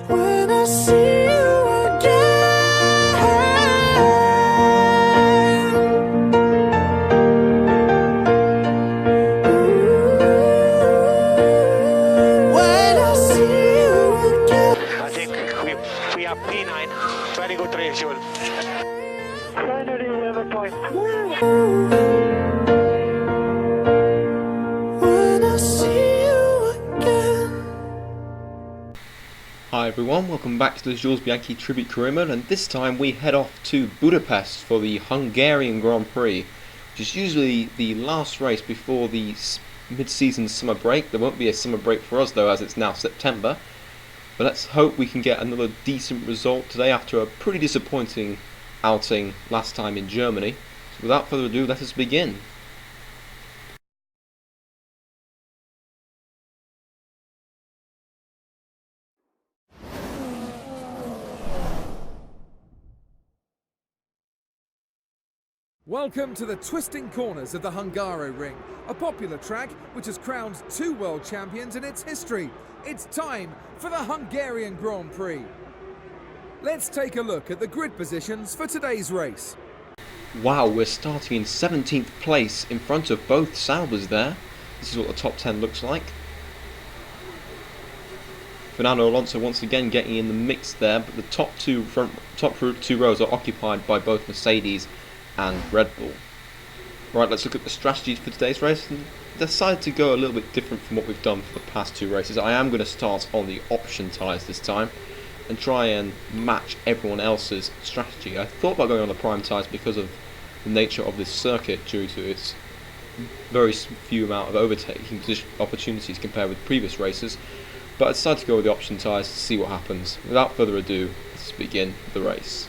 When I see you again, when I see you again. I think we have P9. Very good race, Jules. Finally, 11 points. When I see you again. Hi everyone, welcome back to the Jules Bianchi Tribute Career Mode, and this time we head off to Budapest for the Hungarian Grand Prix, which is usually the last race before the mid-season summer break. There won't be a summer break for us though, as it's now September, but let's hope we can get another decent result today after a pretty disappointing outing last time in Germany. So without further ado, let us begin. Welcome to the twisting corners of the Hungaroring, a popular track which has crowned 2 world champions in its history. It's time for the Hungarian Grand Prix. Let's take a look at the grid positions for today's race. Wow, we're starting in 17th place in front of both Saubers there. This is what the top 10 looks like. Fernando Alonso once again getting in the mix there, but the top two rows are occupied by both Mercedes and Red Bull. Right, let's look at the strategies for today's race, and decided to go a little bit different from what we've done for the past 2 races. I am going to start on the option tyres this time and try and match everyone else's strategy. I thought about going on the prime tyres because of the nature of this circuit due to its very few amount of overtaking opportunities compared with previous races, but I decided to go with the option tyres to see what happens. Without further ado, let's begin the race.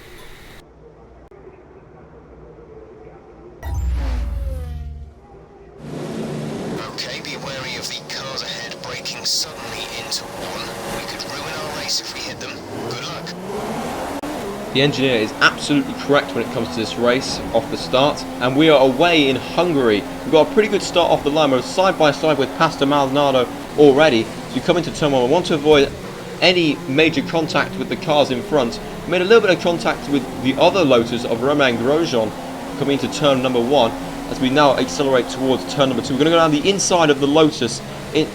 Okay, be wary of the cars ahead braking suddenly into one. We could ruin our race if we hit them. Good luck. The engineer is absolutely correct when it comes to this race off the start, and we are away in Hungary. We've got a pretty good start off the line. We're side by side with Pastor Maldonado already. So we come into turn 1. We want to avoid any major contact with the cars in front. We made a little bit of contact with the other Lotus of Romain Grosjean coming into turn number 1. As we now accelerate towards turn number 2. We're going to go down the inside of the Lotus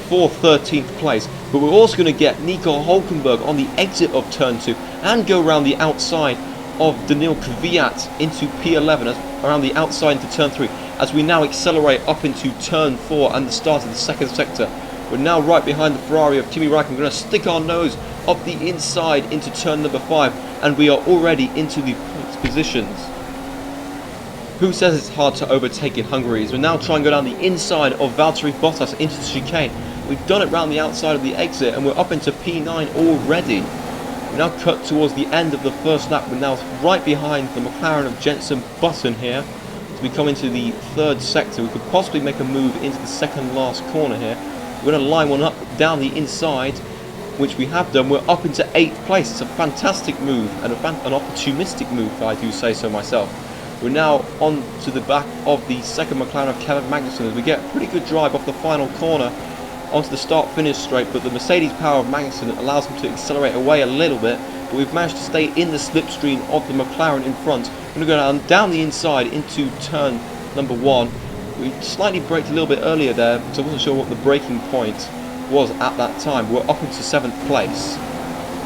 for 13th place, but we're also going to get Nico Hulkenberg on the exit of turn 2 and go around the outside of Daniil Kvyat into P11, around the outside into turn 3, as we now accelerate up into turn 4 and the start of the second sector. We're now right behind the Ferrari of Kimi Räikkönen. We're going to stick our nose up the inside into turn number 5, and we are already into the positions. Who says it's hard to overtake in Hungary? As we're now trying to go down the inside of Valtteri Bottas into the chicane. We've done it round the outside of the exit, and we're up into P9 already. We now cut towards the end of the first lap. We're now right behind the McLaren of Jenson Button here. As we come into the third sector, we could possibly make a move into the second last corner here. We're going to line one up down the inside, which we have done. We're up into 8th place. It's a fantastic move, and an opportunistic move, if I do say so myself. We're now on to the back of the second McLaren of Kevin Magnussen, as we get a pretty good drive off the final corner onto the start-finish straight, but the Mercedes power of Magnussen allows him to accelerate away a little bit, but we've managed to stay in the slipstream of the McLaren in front. We're going to go down the inside into turn number 1. We slightly braked a little bit earlier there, so I wasn't sure what the braking point was at that time. We're up into 7th place.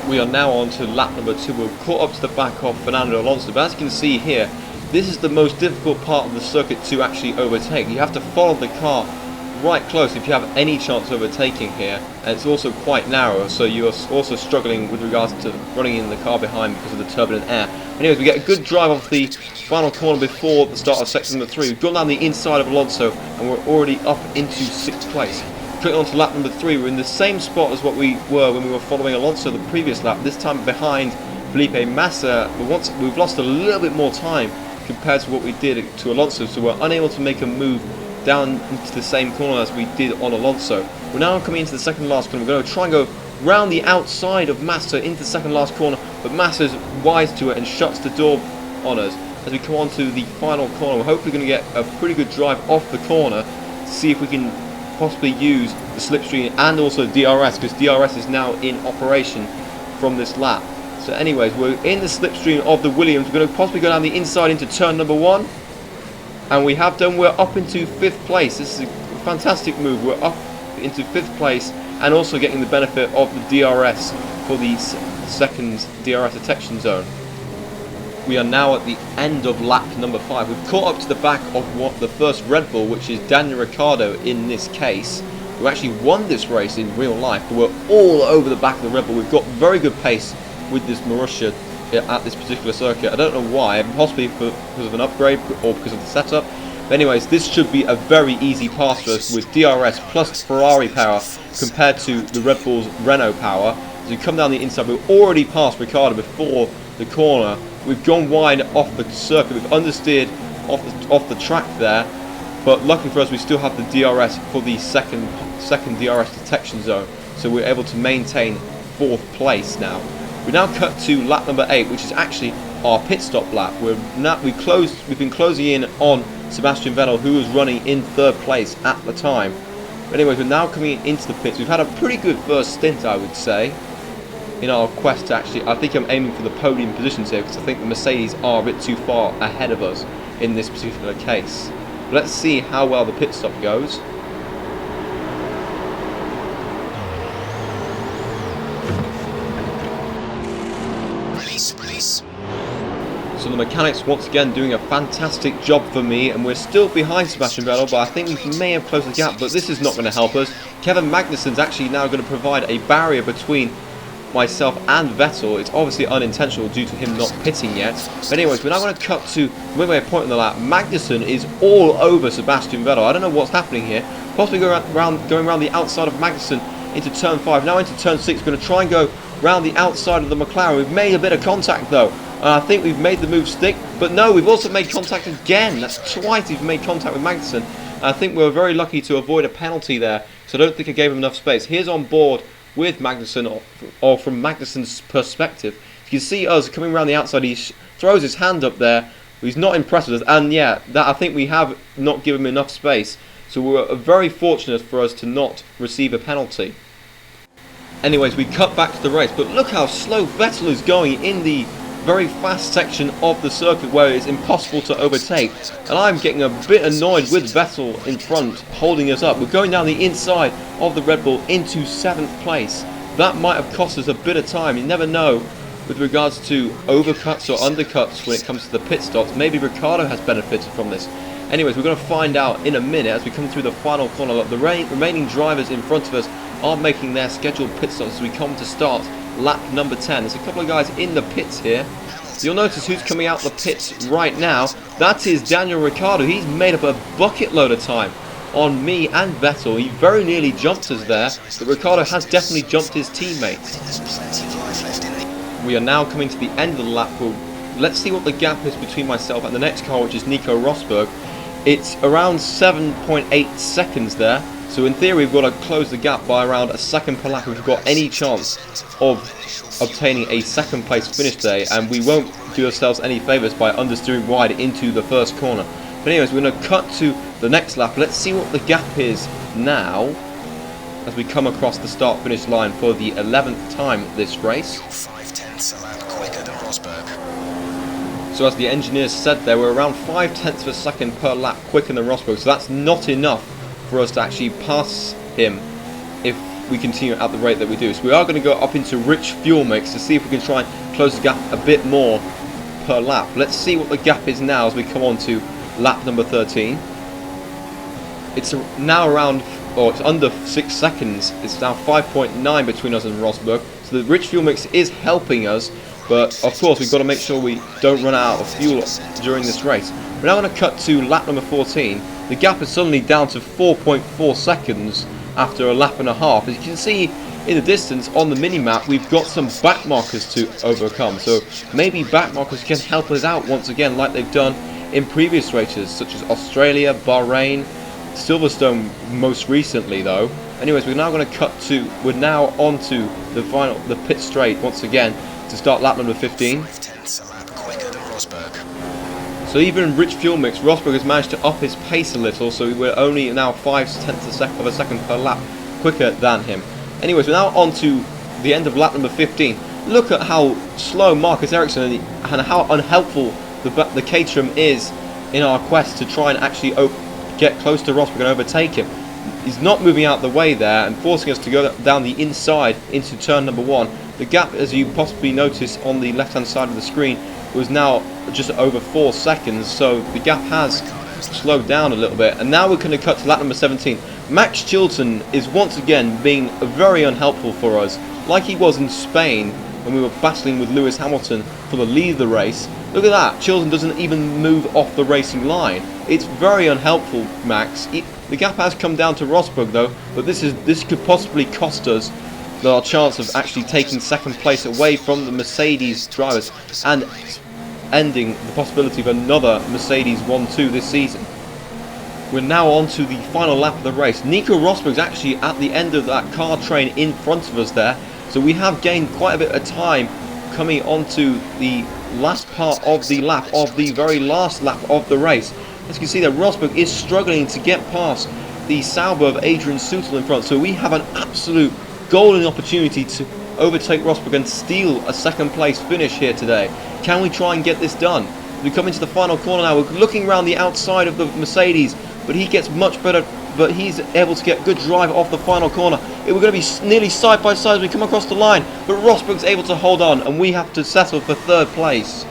We are now on to lap number 2. We're caught up to the back of Fernando Alonso, but as you can see here, this is the most difficult part of the circuit to actually overtake. You have to follow the car right close if you have any chance of overtaking here, and it's also quite narrow, so you are also struggling with regards to running in the car behind because of the turbulent air. Anyways, we get a good drive off the final corner before the start of section number 3. We've gone down the inside of Alonso, and we're already up into 6th place. Clicking on to lap number 3, we're in the same spot as what we were when we were following Alonso the previous lap, this time behind Felipe Massa. But we've lost a little bit more time compared to what we did to Alonso, so we're unable to make a move down into the same corner as we did on Alonso. We're now coming into the second last corner. We're going to try and go round the outside of Massa into the second last corner, but Massa's wise to it and shuts the door on us as we come on to the final corner. We're hopefully going to get a pretty good drive off the corner to see if we can possibly use the slipstream and also DRS, because DRS is now in operation from this lap. So anyways, we're in the slipstream of the Williams. We're going to possibly go down the inside into turn number 1. And we have done. We're up into 5th place. This is a fantastic move. We're up into 5th place and also getting the benefit of the DRS for the second DRS detection zone. We are now at the end of lap number 5. We've caught up to the back of the first Red Bull, which is Daniel Ricciardo in this case, who actually won this race in real life. But we're all over the back of the Red Bull. We've got very good pace with this Marussia at this particular circuit. I don't know why, possibly because of an upgrade or because of the setup. But anyways, this should be a very easy pass for us with DRS plus Ferrari power compared to the Red Bull's Renault power. As we come down the inside, we've already passed Ricciardo before the corner. We've gone wide off the circuit. We've understeered off the track there. But luckily for us, we still have the DRS for the second DRS detection zone. So we're able to maintain 4th place now. We now cut to lap number 8, which is actually our pit stop lap. We've been closing in on Sebastian Vettel, who was running in 3rd place at the time. But anyways, we're now coming into the pits. We've had a pretty good first stint, I would say, in our quest to actually, I think I'm aiming for the podium positions here because I think the Mercedes are a bit too far ahead of us in this particular case. But let's see how well the pit stop goes. Release. So the mechanics once again doing a fantastic job for me, and we're still behind Sebastian Vettel, but I think we may have closed the gap, but this is not going to help us. Kevin Magnussen's actually now going to provide a barrier between myself and Vettel. It's obviously unintentional due to him not pitting yet. But anyways, we're now going to cut to the midway point in the lap. Magnussen is all over Sebastian Vettel. I don't know what's happening here. Possibly going around the outside of Magnussen into turn 5. Now into turn 6. We're going to try and go round the outside of the McLaren. We've made a bit of contact though. And I think we've made the move stick. But no, we've also made contact again. That's twice we've made contact with Magnussen. And I think we were very lucky to avoid a penalty there. So I don't think I gave him enough space. Here's on board with Magnussen, or from Magnussen's perspective. You can see us coming around the outside. He throws his hand up there. He's not impressed with us. And yeah, that I think we have not given him enough space. So we're very fortunate for us to not receive a penalty. Anyways, we cut back to the race. But look how slow Vettel is going in the very fast section of the circuit where it's impossible to overtake. And I'm getting a bit annoyed with Vettel in front holding us up. We're going down the inside of the Red Bull into 7th place. That might have cost us a bit of time. You never know with regards to overcuts or undercuts when it comes to the pit stops. Maybe Ricciardo has benefited from this. Anyways, we're going to find out in a minute as we come through the final corner. Look, the remaining drivers in front of us are making their scheduled pit stops as we come to start lap number 10. There's a couple of guys in the pits here. You'll notice who's coming out the pits right now. That is Daniel Ricciardo. He's made up a bucket load of time on me and Vettel. He very nearly jumped us there, but Ricciardo has definitely jumped his teammate. We are now coming to the end of the lap. Let's see what the gap is between myself and the next car, which is Nico Rosberg. It's around 7.8 seconds there. So in theory, we've got to close the gap by around a second per lap if we've got any chance of obtaining a second place finish today, and we won't do ourselves any favours by understeering wide into the first corner. But anyways, we're going to cut to the next lap. Let's see what the gap is now as we come across the start-finish line for the 11th time this race. 0.5 a lap quicker than Rosberg. So as the engineers said there, we're around 0.5 of a second per lap quicker than Rosberg, so that's not enough for us to actually pass him if we continue at the rate that we do. So we are going to go up into rich fuel mix to see if we can try and close the gap a bit more per lap. Let's see what the gap is now as we come on to lap number 13. It's now around, or it's under 6 seconds. It's now 5.9 between us and Rosberg. So the rich fuel mix is helping us, but of course we've got to make sure we don't run out of fuel during this race. We're now going to cut to lap number 14. The gap is suddenly down to 4.4 seconds after a lap and a half. As you can see in the distance on the mini-map, we've got some back markers to overcome. So maybe back markers can help us out once again like they've done in previous races, such as Australia, Bahrain, Silverstone most recently though. Anyways, we're now going to cut to, we're now on to the pit straight once again to start lap number 15. 0.5 a lap quicker than Rosberg. So even in rich fuel mix, Rosberg has managed to up his pace a little, so we're only now 0.5 of a second per lap quicker than him. Anyways, we're now on to the end of lap number 15. Look at how slow Marcus Ericsson and how unhelpful the Caterham is in our quest to try and actually get close to Rosberg and overtake him. He's not moving out the way there and forcing us to go down the inside into turn number 1. The gap, as you possibly notice on the left hand side of the screen, was now just over 4 seconds, so the gap has slowed down a little bit. And now we're going to cut to lap number 17. Max Chilton is once again being very unhelpful for us, like he was in Spain when we were battling with Lewis Hamilton for the lead of the race. Look at that, Chilton doesn't even move off the racing line. It's very unhelpful, Max. The gap has come down to Rosberg though, but this could possibly cost us our chance of actually taking second place away from the Mercedes drivers and ending the possibility of another Mercedes 1-2 this season. We're now on to the final lap of the race. Nico Rosberg's actually at the end of that car train in front of us there, so we have gained quite a bit of time coming onto the last part of the lap, of the very last lap of the race. As you can see that Rosberg is struggling to get past the Sauber of Adrian Sutil in front, so we have an absolute golden opportunity to overtake Rosberg and steal a second place finish here today. Can we try and get this done? We come into the final corner now. We're looking around the outside of the Mercedes, but he gets much better, but he's able to get good drive off the final corner. We're going to be nearly side by side as we come across the line, but Rosberg's able to hold on and we have to settle for third place.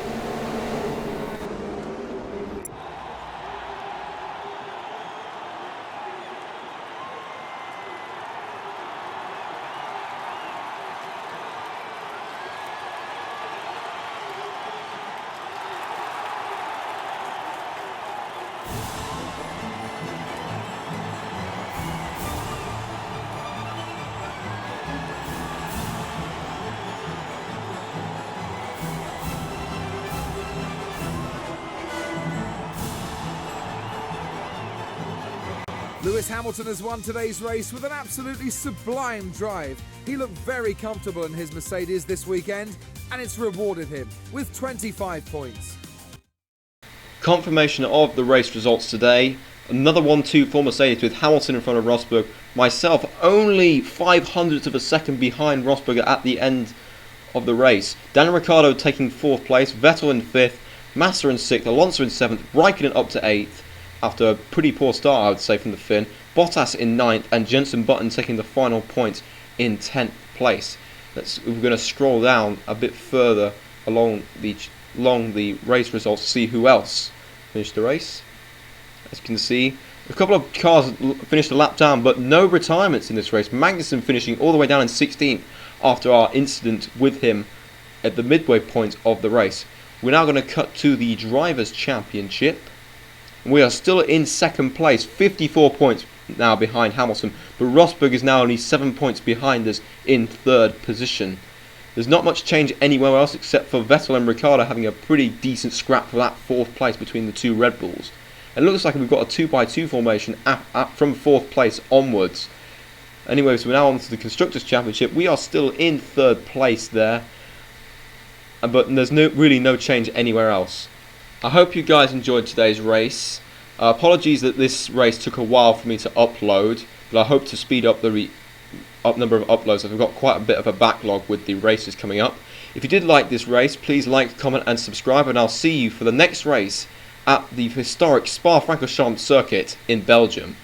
Lewis Hamilton has won today's race with an absolutely sublime drive. He looked very comfortable in his Mercedes this weekend, and it's rewarded him with 25 points. Confirmation of the race results today. Another 1-2 for Mercedes with Hamilton in front of Rosberg. Myself only 0.05 of a second behind Rosberg at the end of the race. Daniel Ricciardo taking 4th place, Vettel in 5th, Massa in 6th, Alonso in 7th, Raikkonen up to 8th. After a pretty poor start, I would say, from the Finn. Bottas in 9th and Jenson Button taking the final points in 10th place. We're going to scroll down a bit further along the race results to see who else finished the race. As you can see, a couple of cars finished a lap down, but no retirements in this race. Magnussen finishing all the way down in 16th after our incident with him at the midway point of the race. We're now going to cut to the Drivers' Championship. We are still in second place, 54 points now behind Hamilton, but Rosberg is now only 7 points behind us in 3rd position. There's not much change anywhere else except for Vettel and Ricciardo having a pretty decent scrap for that 4th place between the two Red Bulls. It looks like we've got a 2x2 formation from 4th place onwards. Anyway, so we're now on to the Constructors' Championship. We are still in 3rd place there, but there's really no change anywhere else. I hope you guys enjoyed today's race. Apologies that this race took a while for me to upload, but I hope to speed up the number of uploads. I've got quite a bit of a backlog with the races coming up. If you did like this race, please like, comment and subscribe, and I'll see you for the next race at the historic Spa-Francorchamps circuit in Belgium.